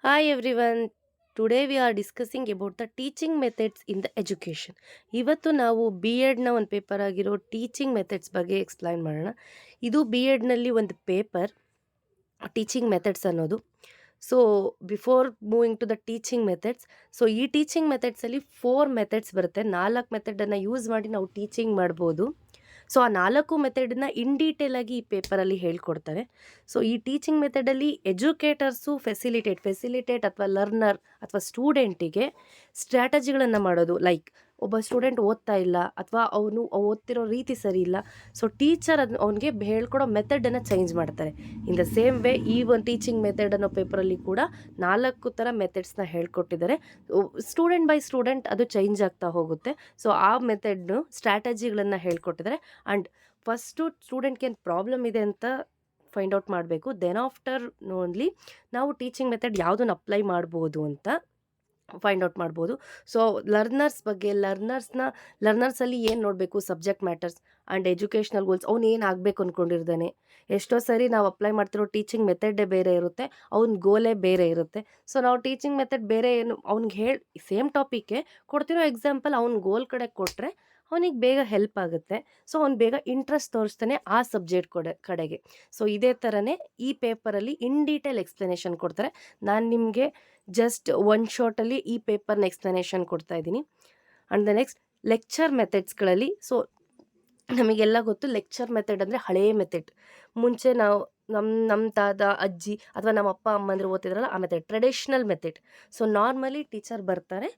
Hi everyone. Today we are discussing about the teaching methods in the education. ಇವತ್ತು ನಾವು B ಎಡ್ನ ಒಂದು paper ಆಗಿರೋ teaching methods ಬಗ್ಗೆ explain ಮಾಡೋಣ. ಇದು ಬಿ ಎಡ್ನಲ್ಲಿ ಒಂದು ಪೇಪರ್ ಟೀಚಿಂಗ್ ಮೆಥಡ್ಸ್ ಅನ್ನೋದು. So before moving to the teaching methods, so ಈ ಟೀಚಿಂಗ್ ಮೆಥಡ್ಸಲ್ಲಿ 4 ಮೆಥಡ್ಸ್ ಬರುತ್ತೆ. 4 ಮೆಥಡನ್ನು ಯೂಸ್ ಮಾಡಿ ನಾವು ಟೀಚಿಂಗ್ ಮಾಡ್ಬೋದು. ಸೊ ಆ 4 ಮೆಥಡನ್ನ ಇನ್ ಡೀಟೇಲ್ ಆಗಿ ಈ ಪೇಪರಲ್ಲಿ ಹೇಳ್ಕೊಡ್ತಾರೆ. ಸೊ ಈ ಟೀಚಿಂಗ್ ಮೆಥಡಲ್ಲಿ ಎಜುಕೇಟರ್ಸು ಫೆಸಿಲಿಟೇಟ್ ಅಥವಾ ಲರ್ನರ್ ಅಥವಾ ಸ್ಟೂಡೆಂಟಿಗೆ ಸ್ಟ್ರಾಟಜಿಗಳನ್ನು ಮಾಡೋದು. ಲೈಕ್ ಒಬ್ಬ ಸ್ಟೂಡೆಂಟ್ ಓದ್ತಾ ಇಲ್ಲ ಅಥವಾ ಅವನು ಓದ್ತಿರೋ ರೀತಿ ಸರಿ ಇಲ್ಲ, ಸೊ ಟೀಚರ್ ಅವನಿಗೆ ಹೇಳ್ಕೊಡೋ ಮೆಥಡನ್ನು ಚೇಂಜ್ ಮಾಡ್ತಾರೆ. ಇನ್ ದ ಸೇಮ್ ವೇ ಈ ಒಂದು ಟೀಚಿಂಗ್ ಮೆಥಡ್ ಅನ್ನೋ ಪೇಪರಲ್ಲಿ ಕೂಡ 4 ಥರ ಮೆಥಡ್ಸ್ನ ಹೇಳ್ಕೊಟ್ಟಿದ್ದಾರೆ. ಸ್ಟೂಡೆಂಟ್ ಬೈ ಸ್ಟೂಡೆಂಟ್ ಅದು ಚೇಂಜ್ ಆಗ್ತಾ ಹೋಗುತ್ತೆ. ಸೊ ಆ ಮೆಥಡ್ನು ಸ್ಟ್ರಾಟಜಿಗಳನ್ನು ಹೇಳ್ಕೊಟ್ಟಿದ್ದಾರೆ. ಆ್ಯಂಡ್ ಫಸ್ಟು ಸ್ಟೂಡೆಂಟ್ಗೆ ಏನು ಪ್ರಾಬ್ಲಮ್ ಇದೆ ಅಂತ ಫೈಂಡ್ ಔಟ್ ಮಾಡಬೇಕು. ದೆನ್ ಆಫ್ಟರ್ ಓನ್ಲಿ ನಾವು ಟೀಚಿಂಗ್ ಮೆಥಡ್ ಯಾವುದನ್ನು ಅಪ್ಲೈ ಮಾಡ್ಬೋದು ಅಂತ ಫೈಂಡ್ ಔಟ್ ಮಾಡ್ಬೋದು. ಸೊ ಲರ್ನರ್ಸಲ್ಲಿ ಏನು ನೋಡಬೇಕು, subject matters and educational goals. ಅವ್ನು ಏನು ಆಗಬೇಕು ಅಂದ್ಕೊಂಡಿರ್ತಾನೆ. ಎಷ್ಟೋ ಸರಿ ನಾವು ಅಪ್ಲೈ ಮಾಡ್ತಿರೋ ಟೀಚಿಂಗ್ ಮೆಥಡೇ ಬೇರೆ ಇರುತ್ತೆ, ಅವ್ನ ಗೋಲೇ ಬೇರೆ ಇರುತ್ತೆ. ಸೊ ನಾವು ಟೀಚಿಂಗ್ ಮೆಥಡ್ ಬೇರೆ ಏನು ಅವ್ನಿಗೆ ಸೇಮ್ ಟಾಪಿಕ್ಗೆ ಕೊಡ್ತಿರೋ ಎಕ್ಸಾಂಪಲ್ ಅವ್ನ ಗೋಲ್ ಕಡೆ ಕೊಟ್ಟರೆ ಅವನಿಗೆ ಬೇಗ ಹೆಲ್ಪ್ ಆಗುತ್ತೆ. ಸೊ ಅವ್ನು ಬೇಗ ಇಂಟ್ರೆಸ್ಟ್ ತೋರಿಸ್ತಾನೆ ಆ ಸಬ್ಜೆಕ್ಟ್ ಕಡೆಗೆ. ಸೊ ಇದೇ ಥರನೇ ಈ ಪೇಪರಲ್ಲಿ ಇನ್ ಡೀಟೇಲ್ ಎಕ್ಸ್ಪ್ಲನೇಷನ್ ಕೊಡ್ತಾರೆ. ನಾನು ನಿಮಗೆ ಜಸ್ಟ್ ಒನ್ ಶಾರ್ಟಲ್ಲಿ ಈ ಪೇಪರ್ನ ಎಕ್ಸ್ಪ್ಲನೇಷನ್ ಕೊಡ್ತಾ ಇದ್ದೀನಿ. ಆ್ಯಂಡ್ ದ ನೆಕ್ಸ್ಟ್ ಲೆಕ್ಚರ್ ಮೆಥಡ್ಸ್ಗಳಲ್ಲಿ, ಸೊ ನಮಗೆಲ್ಲ ಗೊತ್ತು ಲೆಕ್ಚರ್ ಮೆಥಡ್ ಅಂದರೆ ಹಳೆಯ ಮೆಥಡ್. ಮುಂಚೆ ನಾವು ನಮ್ಮ ತಾತ ಅಜ್ಜಿ ಅಥವಾ ನಮ್ಮ ಅಪ್ಪ ಅಮ್ಮಂದ್ರೆ ಓದ್ತಿದ್ರಲ್ಲ ಆ method, traditional method. So normally teacher ಬರ್ತಾರೆ,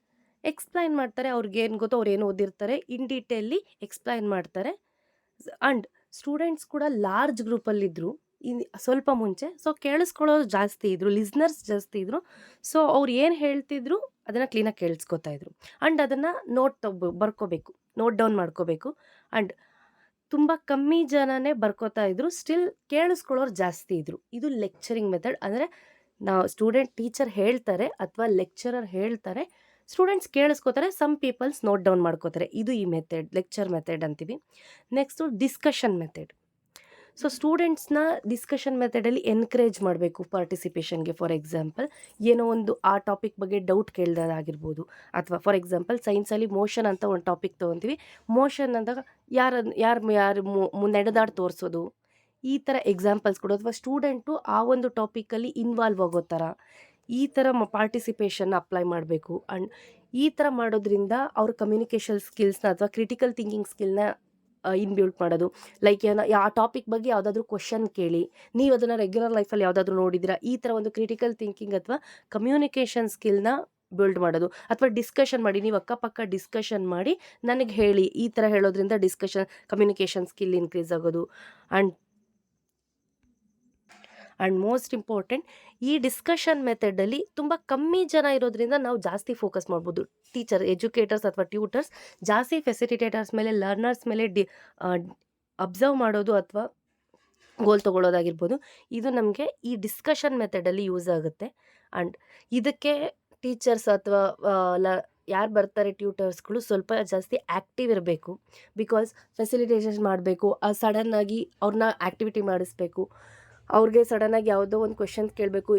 ಎಕ್ಸ್ಪ್ಲೈನ್ ಮಾಡ್ತಾರೆ, ಅವ್ರಿಗೇನು ಗೊತ್ತೋ ಅವ್ರು ಏನು ಓದಿರ್ತಾರೆ ಇನ್ ಡೀಟೇಲಿ ಎಕ್ಸ್ಪ್ಲೈನ್ ಮಾಡ್ತಾರೆ. ಆ್ಯಂಡ್ ಸ್ಟೂಡೆಂಟ್ಸ್ ಕೂಡ ಲಾರ್ಜ್ ಗ್ರೂಪಲ್ಲಿದ್ದರು ಸ್ವಲ್ಪ ಮುಂಚೆ. ಸೊ ಕೇಳಿಸ್ಕೊಳ್ಳೋರು ಜಾಸ್ತಿ ಇದ್ದರು, ಲಿಸ್ನರ್ಸ್ ಜಾಸ್ತಿ ಇದ್ದರು. ಸೊ ಅವ್ರು ಏನು ಹೇಳ್ತಿದ್ರು ಅದನ್ನು ಕ್ಲೀನಾಗಿ ಕೇಳಿಸ್ಕೊತಾ ಇದ್ರು. ಆ್ಯಂಡ್ ಅದನ್ನು ಬರ್ಕೋಬೇಕು, ನೋಟ್ ಡೌನ್ ಮಾಡ್ಕೋಬೇಕು. ಆ್ಯಂಡ್ ತುಂಬ ಕಮ್ಮಿ ಜನನೇ ಬರ್ಕೋತಾ ಇದ್ರು, ಸ್ಟಿಲ್ ಕೇಳಿಸ್ಕೊಳ್ಳೋರು ಜಾಸ್ತಿ ಇದ್ದರು. ಇದು ಲೆಕ್ಚರಿಂಗ್ ಮೆಥಡ್. ಅಂದರೆ ಟೀಚರ್ ಹೇಳ್ತಾರೆ ಅಥವಾ ಲೆಕ್ಚರರ್ ಹೇಳ್ತಾರೆ, ಸ್ಟೂಡೆಂಟ್ಸ್ ಕೇಳಿಸ್ಕೋತಾರೆ, ಸಮ್ ಪೀಪಲ್ಸ್ ನೋಟ್ ಡೌನ್ ಮಾಡ್ಕೋತಾರೆ. ಇದು ಈ ಮೆಥಡ್, ಲೆಕ್ಚರ್ ಮೆಥಡ್ ಅಂತೀವಿ. Next discussion method. ಸೊ ಸ್ಟೂಡೆಂಟ್ಸ್ನ ಡಿಸ್ಕಷನ್ ಮೆಥಡಲ್ಲಿ ಎನ್ಕರೇಜ್ ಮಾಡಬೇಕು ಪಾರ್ಟಿಸಿಪೇಷನ್ಗೆ. ಫಾರ್ ಎಕ್ಸಾಂಪಲ್ ಏನೋ ಒಂದು ಆ ಟಾಪಿಕ್ ಬಗ್ಗೆ ಡೌಟ್ ಕೇಳ್ದಾಗಿರ್ಬೋದು, ಅಥವಾ ಫಾರ್ ಎಕ್ಸಾಂಪಲ್ ಸೈನ್ಸಲ್ಲಿ ಮೋಷನ್ ಅಂತ ಒಂದು ಟಾಪಿಕ್ ತೊಗೊತೀವಿ. ಮೋಷನ್ ಅಂದಾಗ ಯಾರು ನಡೆದಾಡಿ ತೋರಿಸೋದು, ಈ ಥರ ಎಕ್ಸಾಂಪಲ್ಸ್ ಕೊಡೋದು. ಅಥವಾ ಸ್ಟೂಡೆಂಟು ಆ ಒಂದು ಟಾಪಿಕಲ್ಲಿ ಇನ್ವಾಲ್ವ್ ಆಗೋ ಥರ ಈ ಥರ ಪಾರ್ಟಿಸಿಪೇಷನ್ನ ಅಪ್ಲೈ ಮಾಡಬೇಕು. ಆ್ಯಂಡ್ ಈ ಥರ ಮಾಡೋದ್ರಿಂದ ಅವ್ರ ಕಮ್ಯುನಿಕೇಷನ್ ಸ್ಕಿಲ್ಸ್ನ ಅಥವಾ ಕ್ರಿಟಿಕಲ್ ಥಿಂಕಿಂಗ್ ಸ್ಕಿಲ್ನ ಇನ್ಬಿಲ್ಟ್ ಮಾಡೋದು. ಲೈಕ್ ಆ ಟಾಪಿಕ್ ಬಗ್ಗೆ ಯಾವುದಾದ್ರೂ ಕ್ವಶನ್ ಕೇಳಿ, ನೀವು ಅದನ್ನು ರೆಗ್ಯುಲರ್ ಲೈಫಲ್ಲಿ ಯಾವುದಾದ್ರೂ ನೋಡಿದ್ದೀರಾ, ಈ ಥರ ಒಂದು ಕ್ರಿಟಿಕಲ್ ಥಿಂಕಿಂಗ್ ಅಥವಾ ಕಮ್ಯುನಿಕೇಷನ್ ಸ್ಕಿಲ್ನ ಬಿಲ್ಡ್ ಮಾಡೋದು. ಅಥವಾ ಡಿಸ್ಕಷನ್ ಮಾಡಿ, ನೀವು ಅಕ್ಕಪಕ್ಕ ಡಿಸ್ಕಷನ್ ಮಾಡಿ ನನಗೆ ಹೇಳಿ, ಈ ಥರ ಹೇಳೋದ್ರಿಂದ ಕಮ್ಯುನಿಕೇಷನ್ ಸ್ಕಿಲ್ ಇನ್ಕ್ರೀಸ್ ಆಗೋದು. ಆ್ಯಂಡ್ ಮೋಸ್ಟ್ ಇಂಪಾರ್ಟೆಂಟ್, ಈ ಡಿಸ್ಕಷನ್ ಮೆಥಡಲ್ಲಿ ತುಂಬ ಕಮ್ಮಿ ಜನ ಇರೋದ್ರಿಂದ ನಾವು ಜಾಸ್ತಿ ಫೋಕಸ್ ಮಾಡ್ಬೋದು. ಎಜುಕೇಟರ್ಸ್ ಅಥವಾ ಟ್ಯೂಟರ್ಸ್ ಜಾಸ್ತಿ ಫೆಸಿಲಿಟೇಟರ್ಸ್ ಮೇಲೆ, ಲರ್ನರ್ಸ್ ಮೇಲೆ ಅಬ್ಸರ್ವ್ ಮಾಡೋದು ಅಥವಾ ಗೋಲ್ ತೊಗೊಳ್ಳೋದಾಗಿರ್ಬೋದು. ಇದು ನಮಗೆ ಈ ಡಿಸ್ಕಷನ್ ಮೆಥಡಲ್ಲಿ ಯೂಸ್ ಆಗುತ್ತೆ. ಆ್ಯಂಡ್ ಇದಕ್ಕೆ ಟೀಚರ್ಸ್ ಅಥವಾ ಯಾರು ಬರ್ತಾರೆ ಟ್ಯೂಟರ್ಸ್ಗಳು ಸ್ವಲ್ಪ ಜಾಸ್ತಿ ಆ್ಯಕ್ಟಿವ್ ಇರಬೇಕು. ಬಿಕಾಸ್ ಫೆಸಿಲಿಟೇಷನ್ ಮಾಡಬೇಕು, ಸಡನ್ನಾಗಿ ಅವ್ರನ್ನ ಆ್ಯಕ್ಟಿವಿಟಿ ಮಾಡಿಸ್ಬೇಕು. ಅವ್ರಿಗೆ ಸಡನ್ನಾಗಿ ಯಾವುದೋ ಒಂದು ಕ್ವೆಶನ್ಸ್ ಕೇಳಬೇಕು,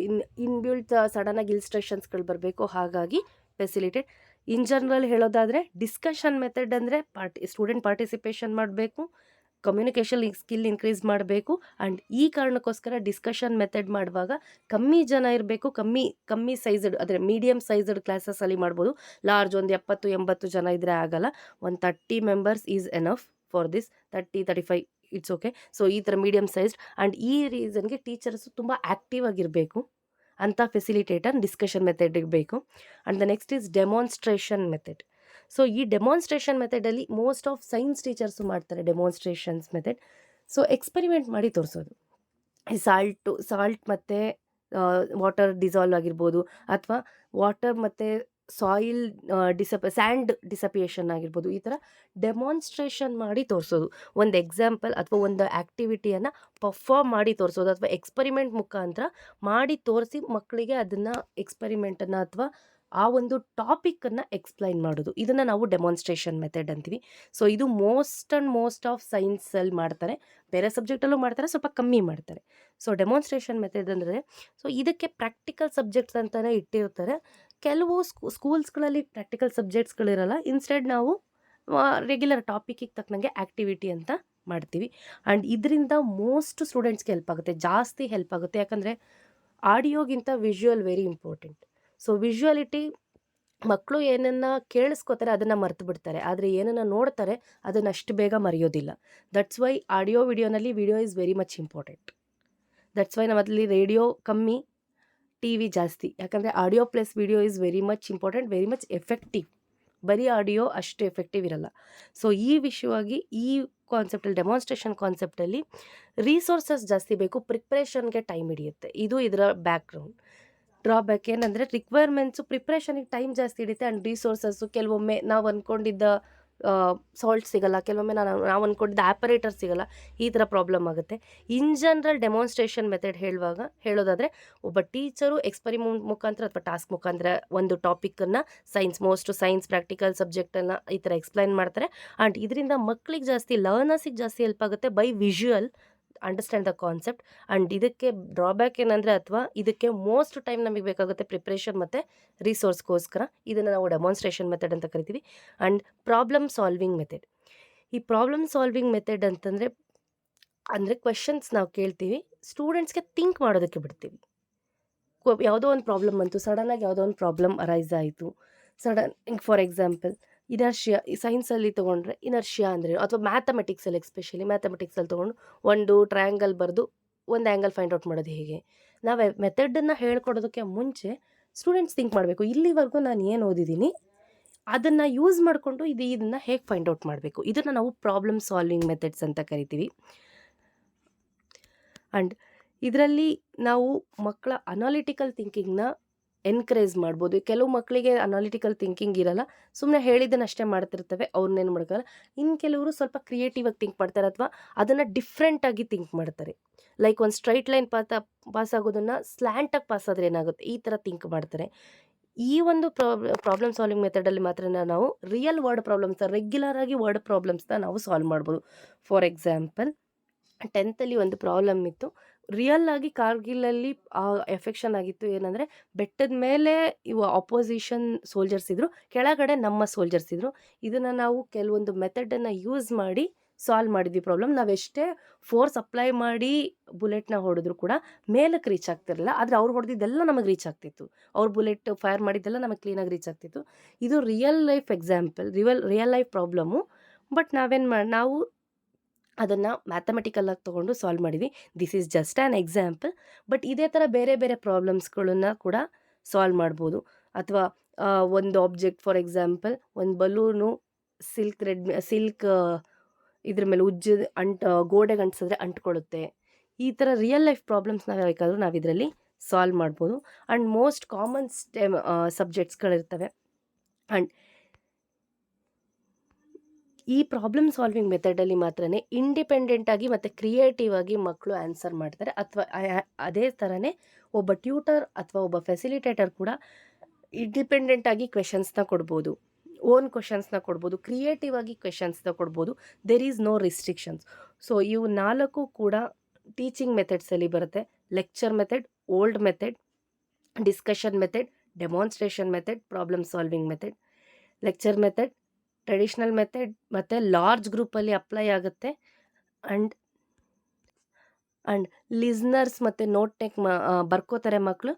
ಇನ್ಬಿಲ್ಟ್ ಸಡನ್ನಾಗಿ ಇಲ್ಸ್ಟ್ರೇಷನ್ಸ್ಗಳು ಬರಬೇಕು. ಹಾಗಾಗಿ ಫೆಸಿಲಿಟೇಟ್. ಇನ್ ಜನರಲ್ ಹೇಳೋದಾದರೆ ಡಿಸ್ಕಷನ್ ಮೆಥಡ್ ಅಂದರೆ ಸ್ಟೂಡೆಂಟ್ ಪಾರ್ಟಿಸಿಪೇಷನ್ ಮಾಡಬೇಕು, ಕಮ್ಯುನಿಕೇಷನ್ ಸ್ಕಿಲ್ ಇನ್ಕ್ರೀಸ್ ಮಾಡಬೇಕು. ಆ್ಯಂಡ್ ಈ ಕಾರಣಕ್ಕೋಸ್ಕರ ಡಿಸ್ಕಷನ್ ಮೆಥಡ್ ಮಾಡುವಾಗ ಕಮ್ಮಿ ಜನ ಇರಬೇಕು, ಕಮ್ಮಿ ಸೈಜ್ಡ್, ಅಂದರೆ ಮೀಡಿಯಮ್ ಸೈಜ್ಡ್ ಕ್ಲಾಸಸಲ್ಲಿ ಮಾಡ್ಬೋದು. ಲಾರ್ಜ್ ಒಂದು 70-80 ಜನ ಇದ್ದರೆ ಆಗಲ್ಲ. ಒಂದು 30 members is enough for this. 30-35 it's okay. So ಈ ಥರ ಮೀಡಿಯಮ್ ಸೈಜ್ಡ್. ಆ್ಯಂಡ್ ಈ ರೀಸನ್ಗೆ ಟೀಚರ್ಸು ತುಂಬ ಆ್ಯಕ್ಟಿವ್ ಆಗಿರಬೇಕು ಅಂತ ಫೆಸಿಲಿಟೇಟರ್ ಡಿಸ್ಕಷನ್ ಮೆಥಡ್ ಇರಬೇಕು. And the next is demonstration method. So ಈ ಡೆಮಾನ್ಸ್ಟ್ರೇಷನ್ ಮೆಥಡಲ್ಲಿ ಮೋಸ್ಟ್ ಆಫ್ ಸೈನ್ಸ್ ಟೀಚರ್ಸು ಮಾಡ್ತಾರೆ ಡೆಮಾನ್ಸ್ಟ್ರೇಷನ್ಸ್ ಮೆಥಡ್. ಸೊ ಎಕ್ಸ್ಪೆರಿಮೆಂಟ್ ಮಾಡಿ ತೋರಿಸೋದು. ಸಾಲ್ಟ್ ಮತ್ತು ವಾಟರ್ ಡಿಸಾಲ್ವ್ ಆಗಿರ್ಬೋದು, ಅಥವಾ ವಾಟರ್ ಮತ್ತು ಸಾಯಿಲ್ ಸ್ಯಾಂಡ್ ಡಿಸಪಿಯೇಷನ್ ಆಗಿರ್ಬೋದು. ಈ ಥರ ಡೆಮಾನ್ಸ್ಟ್ರೇಷನ್ ಮಾಡಿ ತೋರಿಸೋದು. ಒಂದು ಎಕ್ಸಾಂಪಲ್ ಅಥವಾ ಒಂದು ಆ್ಯಕ್ಟಿವಿಟಿಯನ್ನು ಪರ್ಫಾರ್ಮ್ ಮಾಡಿ ತೋರಿಸೋದು, ಅಥವಾ ಎಕ್ಸ್ಪರಿಮೆಂಟ್ ಮುಖಾಂತರ ಮಾಡಿ ತೋರಿಸಿ ಮಕ್ಕಳಿಗೆ ಅದನ್ನು ಎಕ್ಸ್ಪರಿಮೆಂಟನ್ನು ಅಥವಾ ಆ ಒಂದು ಟಾಪಿಕನ್ನು ಎಕ್ಸ್ಪ್ಲೈನ್ ಮಾಡೋದು. ಇದನ್ನು ನಾವು ಡೆಮಾನ್ಸ್ಟ್ರೇಷನ್ ಮೆಥಡ್ ಅಂತೀವಿ. ಸೊ ಇದು ಮೋಸ್ಟ್ ಆಫ್ ಸೈನ್ಸಲ್ಲಿ ಮಾಡ್ತಾರೆ, ಬೇರೆ ಸಬ್ಜೆಕ್ಟಲ್ಲೂ ಮಾಡ್ತಾರೆ, ಸ್ವಲ್ಪ ಕಮ್ಮಿ ಮಾಡ್ತಾರೆ. ಸೊ ಡೆಮಾನ್ಸ್ಟ್ರೇಷನ್ ಮೆಥಡ್ ಅಂದರೆ, ಸೊ ಇದಕ್ಕೆ ಪ್ರಾಕ್ಟಿಕಲ್ ಸಬ್ಜೆಕ್ಟ್ಸ್ ಅಂತಲೇ ಇಟ್ಟಿರ್ತಾರೆ. ಕೆಲವು ಸ್ಕೂಲ್ಸ್ಗಳಲ್ಲಿ ಪ್ರಾಕ್ಟಿಕಲ್ ಸಬ್ಜೆಕ್ಟ್ಸ್ಗಳಿರಲ್ಲ. ಇನ್ಸ್ಟೆಡ್ ನಾವು ರೆಗ್ಯುಲರ್ ಟಾಪಿಕಿಗೆ ತಕ್ಕನಂಗೆ ಆ್ಯಕ್ಟಿವಿಟಿ ಅಂತ ಮಾಡ್ತೀವಿ. ಆ್ಯಂಡ್ ಇದರಿಂದ ಮೋಸ್ಟ್ ಸ್ಟೂಡೆಂಟ್ಸ್ಗೆ ಹೆಲ್ಪ್ ಆಗುತ್ತೆ, ಜಾಸ್ತಿ ಹೆಲ್ಪ್ ಆಗುತ್ತೆ. ಯಾಕಂದರೆ ಆಡಿಯೋಗಿಂತ ವಿಜುವಲ್ ವೆರಿ ಇಂಪಾರ್ಟೆಂಟ್. ಸೊ ವಿಜುವಲಿಟಿ, ಮಕ್ಕಳು ಏನನ್ನು ಕೇಳಿಸ್ಕೋತಾರೆ ಅದನ್ನು ಮರ್ತು ಬಿಡ್ತಾರೆ, ಆದರೆ ಏನನ್ನು ನೋಡ್ತಾರೆ ಅದನ್ನು ಅಷ್ಟು ಬೇಗ ಮರೆಯೋದಿಲ್ಲ. ದಟ್ಸ್ ವೈ ವಿಡಿಯೋನಲ್ಲಿ video is very much important. That's why ನಮ್ಮಲ್ಲಿ ರೇಡಿಯೋ ಕಮ್ಮಿ, ಟಿ ವಿ ಜಾಸ್ತಿ. ಯಾಕಂದರೆ audio plus video is very much important, very much effective. ಬರೀ ಆಡಿಯೋ ಅಷ್ಟು ಎಫೆಕ್ಟಿವ್ ಇರಲ್ಲ. ಸೊ ಈ ವಿಷಯವಾಗಿ ಈ ಕಾನ್ಸೆಪ್ಟಲ್ಲಿ, ಡೆಮಾನ್ಸ್ಟ್ರೇಷನ್ ಕಾನ್ಸೆಪ್ಟಲ್ಲಿ ರಿಸೋರ್ಸಸ್ ಜಾಸ್ತಿ ಬೇಕು, ಪ್ರಿಪ್ರೇಷನ್ಗೆ ಟೈಮ್ ಹಿಡಿಯುತ್ತೆ. ಇದು ಇದರ ಬ್ಯಾಕ್ಗ್ರೌಂಡ್. ಡ್ರಾಬ್ಯಾಕ್ ಏನಂದರೆ ರಿಕ್ವೈರ್ಮೆಂಟ್ಸು ಪ್ರಿಪ್ರೇಷನಿಗೆ ಟೈಮ್ ಜಾಸ್ತಿ ಹಿಡಿಯುತ್ತೆ. ಆ್ಯಂಡ್ ರಿಸೋರ್ಸಸ್ಸು ಕೆಲವೊಮ್ಮೆ ನಾವು ಅಂದ್ಕೊಂಡಿದ್ದ ಸಾಲ್ಟ್ ಸಿಗೋಲ್ಲ, ಕೆಲವೊಮ್ಮೆ ನಾವು ಅಂದ್ಕೊಂಡಿದ್ದ ಆ್ಯಪರೇಟರ್ ಸಿಗೋಲ್ಲ, ಈ ಥರ ಪ್ರಾಬ್ಲಮ್ ಆಗುತ್ತೆ. ಇನ್ ಜನರಲ್ ಡೆಮಾನ್ಸ್ಟ್ರೇಷನ್ ಮೆಥಡ್ ಹೇಳೋದಾದರೆ ಒಬ್ಬ ಟೀಚರು ಎಕ್ಸ್ಪರಿಮೆಂಟ್ ಮುಖಾಂತರ ಅಥವಾ ಟಾಸ್ಕ್ ಮುಖಾಂತರ ಒಂದು ಟಾಪಿಕನ್ನು, ಸೈನ್ಸ್ ಪ್ರಾಕ್ಟಿಕಲ್ ಸಬ್ಜೆಕ್ಟನ್ನು ಈ ಥರ ಎಕ್ಸ್ಪ್ಲೈನ್ ಮಾಡ್ತಾರೆ. ಆ್ಯಂಡ್ ಇದರಿಂದ ಮಕ್ಕಳಿಗೆ ಜಾಸ್ತಿ, ಲರ್ನರ್ಸಿಗೆ ಜಾಸ್ತಿ ಹೆಲ್ಪ್ ಆಗುತ್ತೆ by visual understand the concept. And ಇದಕ್ಕೆ ಡ್ರಾಬ್ಯಾಕ್ ಏನಂದರೆ, ಅಥವಾ ಇದಕ್ಕೆ ಮೋಸ್ಟ್ ಟೈಮ್ ನಮಗೆ ಬೇಕಾಗುತ್ತೆ ಪ್ರಿಪ್ರೇಷನ್ ಮತ್ತು ರಿಸೋರ್ಸ್ಗೋಸ್ಕರ. ಇದನ್ನು ನಾವು ಡೆಮಾನ್ಸ್ಟ್ರೇಷನ್ ಮೆಥಡ್ ಅಂತ ಕರಿತೀವಿ. And problem solving method. ಈ ಪ್ರಾಬ್ಲಮ್ ಸಾಲ್ವಿಂಗ್ ಮೆಥಡ್ ಅಂದರೆ ಕ್ವೆಶನ್ಸ್ ನಾವು ಕೇಳ್ತೀವಿ, ಸ್ಟೂಡೆಂಟ್ಸ್ಗೆ ಥಿಂಕ್ ಮಾಡೋದಕ್ಕೆ ಬಿಡ್ತೀವಿ. ಯಾವುದೋ ಒಂದು ಪ್ರಾಬ್ಲಮ್ ಬಂತು, ಸಡನ್ನಾಗಿ ಯಾವುದೋ ಒಂದು ಪ್ರಾಬ್ಲಮ್ ಅರೈಸ್ ಆಯಿತು. ಫಾರ್ ಎಕ್ಸಾಂಪಲ್ ಇನರ್ಷಿಯಾ, ಈ ಸೈನ್ಸಲ್ಲಿ ತೊಗೊಂಡ್ರೆ ಇನರ್ಷಿಯಾ ಅಂದರೆ, ಅಥವಾ ಮ್ಯಾಥಮೆಟಿಕ್ಸಲ್ಲಿ, ಎಸ್ಪೆಷಲಿ ಮ್ಯಾಥಮೆಟಿಕ್ಸಲ್ಲಿ ತೊಗೊಂಡು ಒಂದು ಟ್ರಯಾಂಗಲ್ ಬರೆದು ಒಂದು ಆ್ಯಂಗಲ್ ಫೈಂಡ್ ಔಟ್ ಮಾಡೋದು ಹೇಗೆ. ನಾವು ಮೆಥಡನ್ನು ಹೇಳ್ಕೊಡೋದಕ್ಕೆ ಮುಂಚೆ ಸ್ಟೂಡೆಂಟ್ಸ್ ಥಿಂಕ್ ಮಾಡಬೇಕು, ಇಲ್ಲಿವರೆಗೂ ನಾನು ಏನು ಓದಿದ್ದೀನಿ ಅದನ್ನು ಯೂಸ್ ಮಾಡಿಕೊಂಡು ಇದನ್ನು ಹೇಗೆ ಫೈಂಡ್ ಔಟ್ ಮಾಡಬೇಕು. ಇದನ್ನು ನಾವು ಪ್ರಾಬ್ಲಮ್ ಸಾಲ್ವಿಂಗ್ ಮೆಥಡ್ಸ್ ಅಂತ ಕರಿತೀವಿ. ಆ್ಯಂಡ್ ಇದರಲ್ಲಿ ನಾವು ಮಕ್ಕಳ ಅನಾಲಿಟಿಕಲ್ ಥಿಂಕಿಂಗ್ನ ಎನ್ಕರೇಜ್ ಮಾಡ್ಬೋದು. ಕೆಲವು ಮಕ್ಕಳಿಗೆ ಅನಾಲಿಟಿಕಲ್ ಥಿಂಕಿಂಗ್ ಇರಲ್ಲ, ಸುಮ್ಮನೆ ಹೇಳಿದ್ದನ್ನು ಅಷ್ಟೇ ಮಾಡ್ತಿರ್ತವೆ, ಅವ್ರನ್ನೇನು ಮಾಡೋಕ್ಕಲ್ಲ. ಇನ್ನು ಕೆಲವರು ಸ್ವಲ್ಪ ಕ್ರಿಯೇಟಿವ್ ಆಗಿ ಥಿಂಕ್ ಮಾಡ್ತಾರೆ, ಅಥವಾ ಅದನ್ನು ಡಿಫ್ರೆಂಟಾಗಿ ಥಿಂಕ್ ಮಾಡ್ತಾರೆ. ಲೈಕ್ ಒಂದು ಸ್ಟ್ರೈಟ್ ಲೈನ್ ಪಾಸ್ ಆಗೋದನ್ನು ಸ್ಲ್ಯಾಂಟಾಗಿ ಪಾಸ್ ಆದರೆ ಏನಾಗುತ್ತೆ, ಈ ಥರ ಥಿಂಕ್ ಮಾಡ್ತಾರೆ. ಈ ಒಂದು ಪ್ರಾಬ್ಲಮ್ ಸಾಲ್ವಿಂಗ್ ಮೆಥಡಲ್ಲಿ ಮಾತ್ರ ನಾವು ರಿಯಲ್ ವರ್ಡ್ ಪ್ರಾಬ್ಲಮ್ಸ್, ರೆಗ್ಯುಲರ್ ಆಗಿ ವರ್ಡ್ ಪ್ರಾಬ್ಲಮ್ಸ್ನ ನಾವು ಸಾಲ್ವ್ ಮಾಡ್ಬೋದು. ಫಾರ್ ಎಕ್ಸಾಂಪಲ್ 10th ಒಂದು ಪ್ರಾಬ್ಲಮ್ ಇತ್ತು, ರಿಯಲ್ ಆಗಿ ಕಾರ್ಗಿಲಲ್ಲಿ ಎಫೆಕ್ಷನ್ ಆಗಿತ್ತು. ಏನಂದರೆ ಬೆಟ್ಟದ ಮೇಲೆ ಇವು ಅಪೋಸಿಷನ್ ಸೋಲ್ಜರ್ಸ್ ಇದ್ದರು, ಕೆಳಗಡೆ ನಮ್ಮ ಸೋಲ್ಜರ್ಸ್ ಇದ್ದರು. ಇದನ್ನು ನಾವು ಕೆಲವೊಂದು ಮೆಥಡನ್ನು ಯೂಸ್ ಮಾಡಿ ಸಾಲ್ವ್ ಮಾಡಿದ್ವಿ ಪ್ರಾಬ್ಲಮ್. ನಾವೆಷ್ಟೇ ಫೋರ್ಸ್ ಅಪ್ಲೈ ಮಾಡಿ ಬುಲೆಟ್ನ ಹೊಡೆದ್ರು ಕೂಡ ಮೇಲಕ್ಕೆ ರೀಚ್ ಆಗ್ತಿರಲಿಲ್ಲ, ಆದರೆ ಅವ್ರು ಹೊಡೆದಿದ್ದೆಲ್ಲ ನಮಗೆ ರೀಚ್ ಆಗ್ತಿತ್ತು, ಅವ್ರು ಬುಲೆಟ್ ಫೈರ್ ಮಾಡಿದ್ದೆಲ್ಲ ನಮಗೆ ಕ್ಲೀನಾಗಿ ರೀಚ್ ಆಗ್ತಿತ್ತು. ಇದು real life example, real life problem. But ನಾವು ಅದನ್ನು ಮ್ಯಾಥಮೆಟಿಕಲಾಗಿ ತೊಗೊಂಡು ಸಾಲ್ವ್ ಮಾಡಿದ್ವಿ. This is just an example. But ಇದೇ ಥರ ಬೇರೆ ಬೇರೆ ಪ್ರಾಬ್ಲಮ್ಸ್ಗಳನ್ನ ಕೂಡ ಸಾಲ್ವ್ ಮಾಡ್ಬೋದು. ಅಥವಾ ಒಂದು ಆಬ್ಜೆಕ್ಟ್, ಫಾರ್ ಎಕ್ಸಾಂಪಲ್ ಒಂದು ಬಲೂನು ಸಿಲ್ಕ್ ಇದ್ರ ಮೇಲೆ ಗೋಡೆಗೆ ಅಂಟಿಸಿದ್ರೆ ಅಂಟ್ಕೊಳ್ಳುತ್ತೆ. ಈ ಥರ ರಿಯಲ್ ಲೈಫ್ ಪ್ರಾಬ್ಲಮ್ಸ್ನ ಬೇಕಾದರೂ ನಾವು ಇದರಲ್ಲಿ ಸಾಲ್ವ್ ಮಾಡ್ಬೋದು. ಆ್ಯಂಡ್ ಮೋಸ್ಟ್ ಕಾಮನ್ ಸಬ್ಜೆಕ್ಟ್ಸ್ಗಳಿರ್ತವೆ. ಆ್ಯಂಡ್ ಈ ಪ್ರಾಬ್ಲಮ್ ಸಾಲ್ವಿಂಗ್ ಮೆಥಡಲ್ಲಿ ಮಾತ್ರ ಇಂಡಿಪೆಂಡೆಂಟಾಗಿ ಮತ್ತು ಕ್ರಿಯೇಟಿವ್ ಆಗಿ ಮಕ್ಕಳು ಆನ್ಸರ್ ಮಾಡ್ತಾರೆ. ಅಥವಾ ಅದೇ ಥರನೇ ಒಬ್ಬ ಟ್ಯೂಟರ್ ಅಥವಾ ಒಬ್ಬ ಫೆಸಿಲಿಟೇಟರ್ ಕೂಡ ಇಂಡಿಪೆಂಡೆಂಟಾಗಿ ಕ್ವೆಶನ್ಸ್ನ ಕೊಡ್ಬೋದು, ಓನ್ ಕ್ವೆಶನ್ಸ್ನ ಕೊಡ್ಬೋದು, ಕ್ರಿಯೇಟಿವ್ ಆಗಿ ಕ್ವೆಶನ್ಸ್ನ ಕೊಡ್ಬೋದು. There is no restrictions. So ಇವು 4 ಕೂಡ ಟೀಚಿಂಗ್ ಮೆಥಡ್ಸಲ್ಲಿ ಬರುತ್ತೆ. Lecture method, old method, discussion method, demonstration method, problem solving method. Lecture method, traditional method ಮತ್ತು ಲಾರ್ಜ್ ಗ್ರೂಪಲ್ಲಿ ಅಪ್ಲೈ ಆಗುತ್ತೆ. ಆ್ಯಂಡ್ ಲಿಸ್ನರ್ಸ್ ಮತ್ತು ನೋಟ್ ಟೇಕ್ ಬರ್ಕೋತಾರೆ ಮಕ್ಕಳು.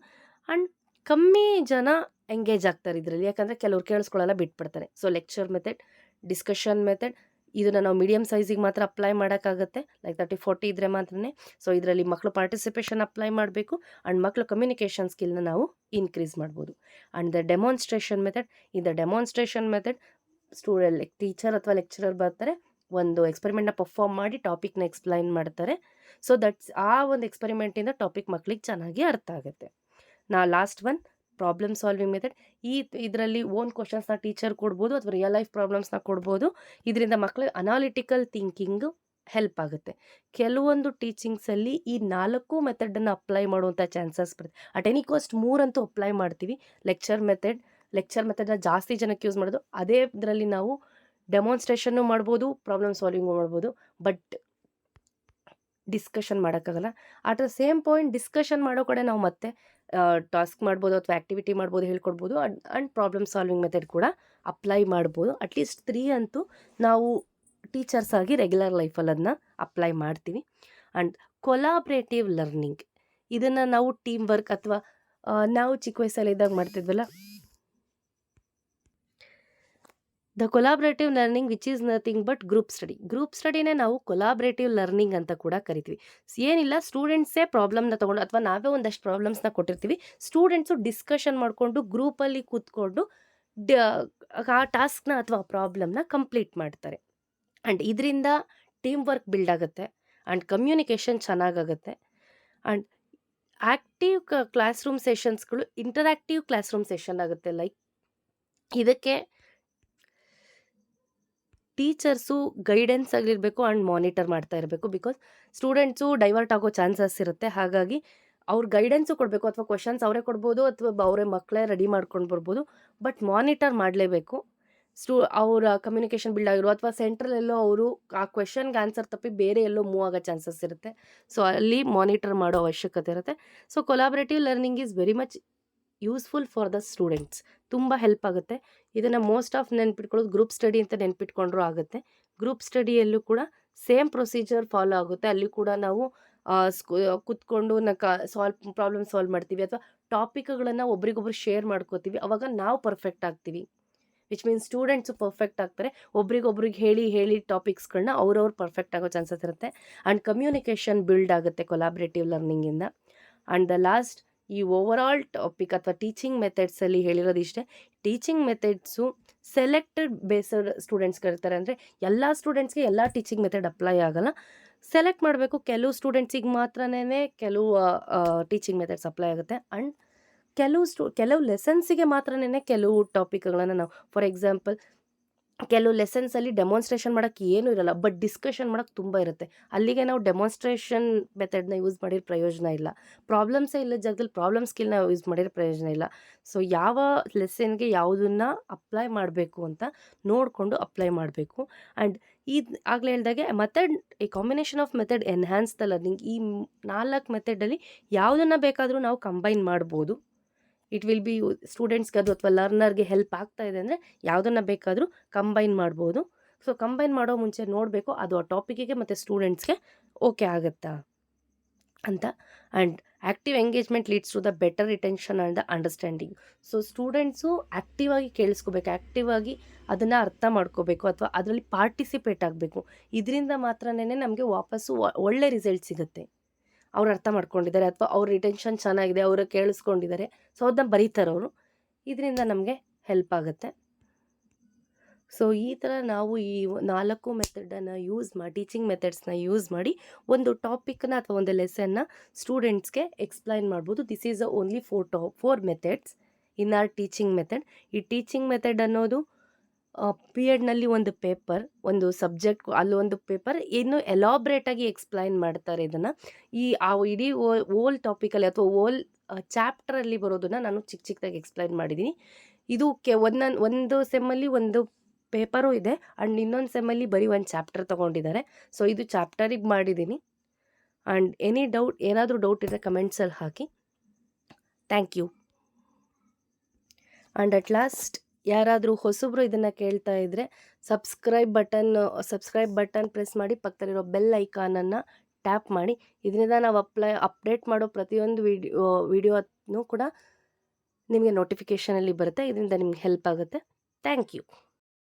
ಆ್ಯಂಡ್ ಕಮ್ಮಿ ಜನ ಎಂಗೇಜ್ ಆಗ್ತಾರೆ ಇದರಲ್ಲಿ, ಯಾಕಂದರೆ ಕೆಲವ್ರು ಕೇಳಿಸ್ಕೊಳ್ಳಲ್ಲ, ಬಿಟ್ಬಿಡ್ತಾರೆ. So lecture method, discussion method, ಇದನ್ನು ನಾವು ಮೀಡಿಯಮ್ ಸೈಜಿಗೆ ಮಾತ್ರ ಅಪ್ಲೈ ಮಾಡೋಕ್ಕಾಗುತ್ತೆ, ಲೈಕ್ 30-40 ಇದ್ದರೆ ಮಾತ್ರನೇ. ಸೊ ಇದರಲ್ಲಿ ಮಕ್ಕಳು ಪಾರ್ಟಿಸಿಪೇಷನ್ ಅಪ್ಲೈ ಮಾಡಬೇಕು. ಆ್ಯಂಡ್ ಮಕ್ಕಳು ಕಮ್ಯುನಿಕೇಷನ್ ಸ್ಕಿಲ್ನ ನಾವು ಇನ್ಕ್ರೀಸ್ ಮಾಡ್ಬೋದು. And the demonstration method, in the demonstration method teacher ಅಥವಾ ಲೆಕ್ಚರರ್ ಬರ್ತಾರೆ, ಒಂದು ಎಕ್ಸ್ಪೆರಿಮೆಂಟ್ನ ಪರ್ಫಾರ್ಮ್ ಮಾಡಿ ಟಾಪಿಕ್ನ ಎಕ್ಸ್ಪ್ಲೈನ್ ಮಾಡ್ತಾರೆ. ಸೊ ದಟ್ಸ್ ಆ ಒಂದು ಎಕ್ಸ್ಪೆರಿಮೆಂಟಿಂದ ಟಾಪಿಕ್ ಮಕ್ಕಳಿಗೆ ಚೆನ್ನಾಗಿ ಅರ್ಥ ಆಗುತ್ತೆ. Last one problem solving method. ಇದರಲ್ಲಿ ಓನ್ ಕ್ವಶನ್ಸ್ನ ಟೀಚರ್ ಕೊಡ್ಬೋದು, ಅಥವಾ ರಿಯಲ್ ಲೈಫ್ ಪ್ರಾಬ್ಲಮ್ಸ್ನ ಕೊಡ್ಬೋದು. ಇದರಿಂದ ಮಕ್ಕಳಿಗೆ ಅನಾಲಿಟಿಕಲ್ ಥಿಂಕಿಂಗು ಹೆಲ್ಪ್ ಆಗುತ್ತೆ. ಕೆಲವೊಂದು ಟೀಚಿಂಗ್ಸಲ್ಲಿ ಈ 4 ಮೆಥಡನ್ನು ಅಪ್ಲೈ ಮಾಡುವಂಥ ಚಾನ್ಸಸ್ ಬರುತ್ತೆ. ಅಟ್ ಎನಿ ಕಾಸ್ಟ್ 3 ಅಂತೂ ಅಪ್ಲೈ ಮಾಡ್ತೀವಿ. ಲೆಕ್ಚರ್ ಮೆಥಡ್, ಲೆಕ್ಚರ್ ಮೆಥಡ್ನ ಜಾಸ್ತಿ ಜನಕ್ಕೆ ಯೂಸ್ ಮಾಡೋದು. ಅದೇ ಇದರಲ್ಲಿ ನಾವು ಡೆಮಾನ್ಸ್ಟ್ರೇಷನ್ನು ಮಾಡ್ಬೋದು, ಪ್ರಾಬ್ಲಮ್ ಸಾಲ್ವಿಂಗು ಮಾಡ್ಬೋದು. ಬಟ್ ಡಿಸ್ಕಷನ್ ಮಾಡೋಕ್ಕಾಗಲ್ಲ. At the same point discussion ಮಾಡೋ ಕಡೆ ನಾವು ಮತ್ತೆ ಟಾಸ್ಕ್ ಮಾಡ್ಬೋದು ಅಥವಾ ಆ್ಯಕ್ಟಿವಿಟಿ ಮಾಡ್ಬೋದು, ಹೇಳ್ಕೊಡ್ಬೋದು. ಆ್ಯಂಡ್ ಪ್ರಾಬ್ಲಮ್ ಸಾಲ್ವಿಂಗ್ ಮೆಥಡ್ ಕೂಡ ಅಪ್ಲೈ ಮಾಡ್ಬೋದು. ಅಟ್ಲೀಸ್ಟ್ 3 ಅಂತೂ ನಾವು ಟೀಚರ್ಸ್ ಆಗಿ ರೆಗ್ಯುಲರ್ ಲೈಫಲ್ಲಿ ಅದನ್ನ ಅಪ್ಲೈ ಮಾಡ್ತೀವಿ. ಆ್ಯಂಡ್ ಕೊಲಾಬ್ರೇಟಿವ್ ಲರ್ನಿಂಗ್, ಇದನ್ನು ನಾವು ಟೀಮ್ ವರ್ಕ್ ಅಥವಾ ನಾವು ಚಿಕ್ಕ ವಯಸ್ಸಲ್ಲಿದ್ದಾಗ ಮಾಡ್ತಿದ್ವಲ್ಲ, the collaborative learning which is nothing but group study. Group ಸ್ಟಡಿನೇ ನಾವು ಕೊಲಾಬ್ರೇಟಿವ್ ಲರ್ನಿಂಗ್ ಅಂತ ಕೂಡ ಕರಿತೀವಿ. ಏನಿಲ್ಲ, ಸ್ಟೂಡೆಂಟ್ಸೇ ಪ್ರಾಬ್ಲಮ್ನ ತೊಗೊಂಡು ಅಥವಾ ನಾವೇ ಒಂದಷ್ಟು ಪ್ರಾಬ್ಲಮ್ಸ್ನ ಕೊಟ್ಟಿರ್ತೀವಿ, ಸ್ಟೂಡೆಂಟ್ಸು ಡಿಸ್ಕಷನ್ ಮಾಡಿಕೊಂಡು ಗ್ರೂಪಲ್ಲಿ ಕೂತ್ಕೊಂಡು ಆ ಟಾಸ್ಕ್ನ ಅಥವಾ ಪ್ರಾಬ್ಲಮ್ನ ಕಂಪ್ಲೀಟ್ ಮಾಡ್ತಾರೆ. ಆ್ಯಂಡ್ ಇದರಿಂದ ಟೀಮ್ ವರ್ಕ್ ಬಿಲ್ಡ್ ಆಗುತ್ತೆ ಆ್ಯಂಡ್ ಕಮ್ಯುನಿಕೇಷನ್ ಚೆನ್ನಾಗಾಗುತ್ತೆ. ಆ್ಯಂಡ್ ಆ್ಯಕ್ಟಿವ್ ಕ್ಲಾಸ್ ರೂಮ್ ಸೆಷನ್ಸ್ಗಳು ಇಂಟರಾಕ್ಟಿವ್ ಕ್ಲಾಸ್ ರೂಮ್ ಸೆಷನ್ ಆಗುತ್ತೆ. ಲೈಕ್ ಇದಕ್ಕೆ ಟೀಚರ್ಸು ಗೈಡೆನ್ಸ್ ಆಗಿರಬೇಕು ಆ್ಯಂಡ್ ಮಾನಿಟರ್ ಮಾಡ್ತಾ ಇರಬೇಕು. ಬಿಕಾಸ್ ಸ್ಟೂಡೆಂಟ್ಸು ಡೈವರ್ಟ್ ಆಗೋ ಚಾನ್ಸಸ್ ಇರುತ್ತೆ. ಹಾಗಾಗಿ ಅವ್ರು ಗೈಡೆನ್ಸು ಕೊಡಬೇಕು, ಅಥವಾ ಕ್ವಶನ್ಸ್ ಅವರೇ ಕೊಡ್ಬೋದು ಅಥವಾ ಅವರೇ ಮಕ್ಕಳೇ ರೆಡಿ ಮಾಡ್ಕೊಂಡು ಬರ್ಬೋದು. ಬಟ್ ಮಾನಿಟರ್ ಮಾಡಲೇಬೇಕು. ಅವರ ಕಮ್ಯುನಿಕೇಷನ್ ಬಿಲ್ಡ್ ಆಗಿರೋ ಅಥವಾ ಸೆಂಟ್ರಲೆಲ್ಲೋ ಅವರು ಆ ಕ್ವೆಶನ್ಗೆ ಆನ್ಸರ್ ತಪ್ಪಿ ಬೇರೆ ಎಲ್ಲೋ ಮೂವ್ ಆಗೋ ಚಾನ್ಸಸ್ ಇರುತ್ತೆ. ಸೊ ಅಲ್ಲಿ ಮಾನಿಟರ್ ಮಾಡೋ ಅವಶ್ಯಕತೆ ಇರುತ್ತೆ. So collaborative learning is very much useful for the students. ತುಂಬ ಹೆಲ್ಪ್ ಆಗುತ್ತೆ. ಇದನ್ನು ಮೋಸ್ಟ್ ಆಫ್ ನೆನ್ಪಿಟ್ಕೊಳ್ಳೋದು ಗ್ರೂಪ್ ಸ್ಟಡಿ ಅಂತ ನೆನ್ಪಿಟ್ಕೊಂಡ್ರೂ ಆಗುತ್ತೆ. ಗ್ರೂಪ್ ಸ್ಟಡಿಯಲ್ಲೂ ಕೂಡ ಸೇಮ್ ಪ್ರೊಸೀಜರ್ ಫಾಲೋ ಆಗುತ್ತೆ. ಅಲ್ಲಿ ಕೂಡ ನಾವು ಕುತ್ಕೊಂಡು ಪ್ರಾಬ್ಲಮ್ ಸಾಲ್ವ್ ಮಾಡ್ತೀವಿ ಅಥವಾ ಟಾಪಿಕ್ಗಳನ್ನು ಒಬ್ರಿಗೊಬ್ರು ಶೇರ್ ಮಾಡ್ಕೋತೀವಿ. ಅವಾಗ ನಾವು ಪರ್ಫೆಕ್ಟ್ ಆಗ್ತೀವಿ. ವಿಚ್ ಮೀನ್ಸ್ ಸ್ಟೂಡೆಂಟ್ಸು ಪರ್ಫೆಕ್ಟ್ ಆಗ್ತಾರೆ. ಒಬ್ರಿಗೊಬ್ರಿಗೆ ಹೇಳಿ ಟಾಪಿಕ್ಸ್ಗಳನ್ನ ಅವ್ರವ್ರು ಪರ್ಫೆಕ್ಟ್ ಆಗೋ ಚಾನ್ಸಸ್ ಇರುತ್ತೆ. ಆ್ಯಂಡ್ ಕಮ್ಯುನಿಕೇಷನ್ ಬಿಲ್ಡ್ ಆಗುತ್ತೆ ಕೊಲಾಬ್ರೇಟಿವ್ ಲರ್ನಿಂಗಿಂದ. ಆ್ಯಂಡ್ ದ ಲಾಸ್ಟ್, ಈ ಓವರಾಲ್ ಟಾಪಿಕ್ ಅಥವಾ ಟೀಚಿಂಗ್ ಮೆಥಡ್ಸಲ್ಲಿ ಹೇಳಿರೋದು ಇಷ್ಟೇ. ಟೀಚಿಂಗ್ ಮೆಥಡ್ಸು ಸೆಲೆಕ್ಟೆಡ್ ಬೇಸ್ಡ್ ಸ್ಟೂಡೆಂಟ್ಸ್ಗಳಿರ್ತಾರೆ. ಅಂದರೆ ಎಲ್ಲ ಸ್ಟೂಡೆಂಟ್ಸ್ಗೆ ಎಲ್ಲ ಟೀಚಿಂಗ್ ಮೆಥಡ್ ಅಪ್ಲೈ ಆಗೋಲ್ಲ. ಸೆಲೆಕ್ಟ್ ಮಾಡಬೇಕು. ಕೆಲವು ಸ್ಟೂಡೆಂಟ್ಸಿಗೆ ಮಾತ್ರನೇ ಕೆಲವು ಟೀಚಿಂಗ್ ಮೆಥಡ್ಸ್ ಅಪ್ಲೈ ಆಗುತ್ತೆ. ಆ್ಯಂಡ್ ಕೆಲವು ಲೆಸನ್ಸಿಗೆ ಮಾತ್ರನೇ ಕೆಲವು ಟಾಪಿಕ್ಗಳನ್ನು ನಾವು, ಫಾರ್ ಎಕ್ಸಾಂಪಲ್ ಕೆಲವು ಲೆಸನ್ಸಲ್ಲಿ ಡೆಮಾನ್ಸ್ಟ್ರೇಷನ್ ಮಾಡೋಕ್ಕೆ ಏನೂ ಇರಲ್ಲ, ಬಟ್ ಡಿಸ್ಕಷನ್ ಮಾಡೋಕ್ಕೆ ತುಂಬ ಇರುತ್ತೆ. ಅಲ್ಲಿಗೆ ನಾವು ಡೆಮಾನ್ಸ್ಟ್ರೇಷನ್ ಮೆಥಡ್ನ ಯೂಸ್ ಮಾಡಿರೋ ಪ್ರಯೋಜನ ಇಲ್ಲ. ಪ್ರಾಬ್ಲಮ್ಸೇ ಇಲ್ಲ ಜಾಗದಲ್ಲಿ ಪ್ರಾಬ್ಲಮ್ ಸ್ಕಿಲ್ನ ಯೂಸ್ ಮಾಡಿರೋ ಪ್ರಯೋಜನ ಇಲ್ಲ. ಸೊ ಯಾವ ಲೆಸನ್ಗೆ ಯಾವುದನ್ನು ಅಪ್ಲೈ ಮಾಡಬೇಕು ಅಂತ ನೋಡಿಕೊಂಡು ಅಪ್ಲೈ ಮಾಡಬೇಕು. ಆ್ಯಂಡ್ ಆಗಲೇ ಹೇಳಿದಾಗೆ ಈ combination of method enhance the learning. ಈ 4 ಮೆಥಡಲ್ಲಿ ಯಾವುದನ್ನು ಬೇಕಾದರೂ ನಾವು ಕಂಬೈನ್ ಮಾಡ್ಬೋದು. ಇಟ್ ವಿಲ್ ಬಿ ಸ್ಟೂಡೆಂಟ್ಸ್ಗೆ ಅದು ಅಥವಾ ಲರ್ನರ್ಗೆ ಹೆಲ್ಪ್ ಆಗ್ತಾ ಇದೆ ಅಂದರೆ ಯಾವುದನ್ನು ಬೇಕಾದರೂ ಕಂಬೈನ್ ಮಾಡ್ಬೋದು. ಸೊ ಕಂಬೈನ್ ಮಾಡೋ ಮುಂಚೆ ನೋಡಬೇಕು ಅದು ಆ ಟಾಪಿಕಿಗೆ ಮತ್ತು ಸ್ಟೂಡೆಂಟ್ಸ್ಗೆ ಓಕೆ ಆಗುತ್ತಾ ಅಂತ. And active engagement leads to the better retention and the understanding. So students active ಆಗಿ ಕೇಳಿಸ್ಕೋಬೇಕು, ಆ್ಯಕ್ಟಿವ್ ಆಗಿ ಅದನ್ನು ಅರ್ಥ ಮಾಡ್ಕೋಬೇಕು ಅಥವಾ ಅದರಲ್ಲಿ ಪಾರ್ಟಿಸಿಪೇಟ್ ಆಗಬೇಕು. ಇದರಿಂದ ಮಾತ್ರನೇ ನಮಗೆ ವಾಪಸ್ಸು ಒಳ್ಳೆ ರಿಸಲ್ಟ್ ಸಿಗುತ್ತೆ. ಅವ್ರು ಅರ್ಥ ಮಾಡ್ಕೊಂಡಿದ್ದಾರೆ ಅಥವಾ ಅವ್ರ ರಿಟೆನ್ಷನ್ ಚೆನ್ನಾಗಿದೆ, ಅವರು ಕೇಳಿಸ್ಕೊಂಡಿದ್ದಾರೆ, ಸೊ ಅದನ್ನ ಬರೀತಾರೆ ಅವರು. ಇದರಿಂದ ನಮಗೆ ಹೆಲ್ಪ್ ಆಗುತ್ತೆ. ಸೊ ಈ ಥರ ನಾವು ಈ 4 ಮೆಥಡನ್ನು ಯೂಸ್ ಮಾಡಿ, ಟೀಚಿಂಗ್ ಮೆಥಡ್ಸ್ನ ಯೂಸ್ ಮಾಡಿ ಒಂದು ಟಾಪಿಕ್ನ ಅಥವಾ ಒಂದು ಲೆಸನ್ನ ಸ್ಟೂಡೆಂಟ್ಸ್ಗೆ ಎಕ್ಸ್ಪ್ಲೈನ್ ಮಾಡ್ಬೋದು. This is only 4 methods in are teaching method. ಈ ಟೀಚಿಂಗ್ ಮೆಥಡ್ ಅನ್ನೋದು ಪಿ ಎಡ್ನಲ್ಲಿ ಒಂದು ಪೇಪರ್, ಒಂದು ಸಬ್ಜೆಕ್ಟ್, ಅಲ್ಲೊಂದು ಪೇಪರ್ ಇನ್ನೂ ಎಲಾಬ್ರೇಟಾಗಿ ಎಕ್ಸ್ಪ್ಲೈನ್ ಮಾಡ್ತಾರೆ ಇದನ್ನು. ಇಡೀ ಓಲ್ ಟಾಪಿಕಲ್ಲಿ ಅಥವಾ ಓಲ್ ಚಾಪ್ಟರಲ್ಲಿ ಬರೋದನ್ನು ನಾನು ಚಿಕ್ಕದಾಗಿ ಎಕ್ಸ್ಪ್ಲೈನ್ ಮಾಡಿದ್ದೀನಿ. ಇದು ಒಂದು ಸೆಮ್ಮಲ್ಲಿ ಒಂದು ಪೇಪರು ಇದೆ ಆ್ಯಂಡ್ ಇನ್ನೊಂದು ಸೆಮ್ಮಲ್ಲಿ ಬರೀ ಒಂದು ಚಾಪ್ಟರ್ ತೊಗೊಂಡಿದ್ದಾರೆ. ಸೊ ಇದು ಚಾಪ್ಟರಿಗೆ ಮಾಡಿದ್ದೀನಿ. ಆ್ಯಂಡ್ ಏನಾದರೂ ಡೌಟ್ ಇದ್ದರೆ ಕಮೆಂಟ್ಸಲ್ಲಿ ಹಾಕಿ. Thank you. And at last, ಯಾರಾದರೂ ಹೊಸಬ್ರು ಇದನ್ನು ಕೇಳ್ತಾ ಇದ್ದರೆ ಸಬ್ಸ್ಕ್ರೈಬ್ ಬಟನ್ ಪ್ರೆಸ್ ಮಾಡಿ, ಪಕ್ಕದಲ್ಲಿರೋ ಬೆಲ್ ಐಕಾನನ್ನು ಟ್ಯಾಪ್ ಮಾಡಿ. ಇದರಿಂದ ನಾವು ಅಪ್ಡೇಟ್ ಮಾಡೋ ಪ್ರತಿಯೊಂದು ವಿಡಿಯೋನೂ ಕೂಡ ನಿಮಗೆ ನೋಟಿಫಿಕೇಷನಲ್ಲಿ ಬರುತ್ತೆ. ಇದರಿಂದ ನಿಮ್ಗೆ ಹೆಲ್ಪ್ ಆಗುತ್ತೆ. Thank you.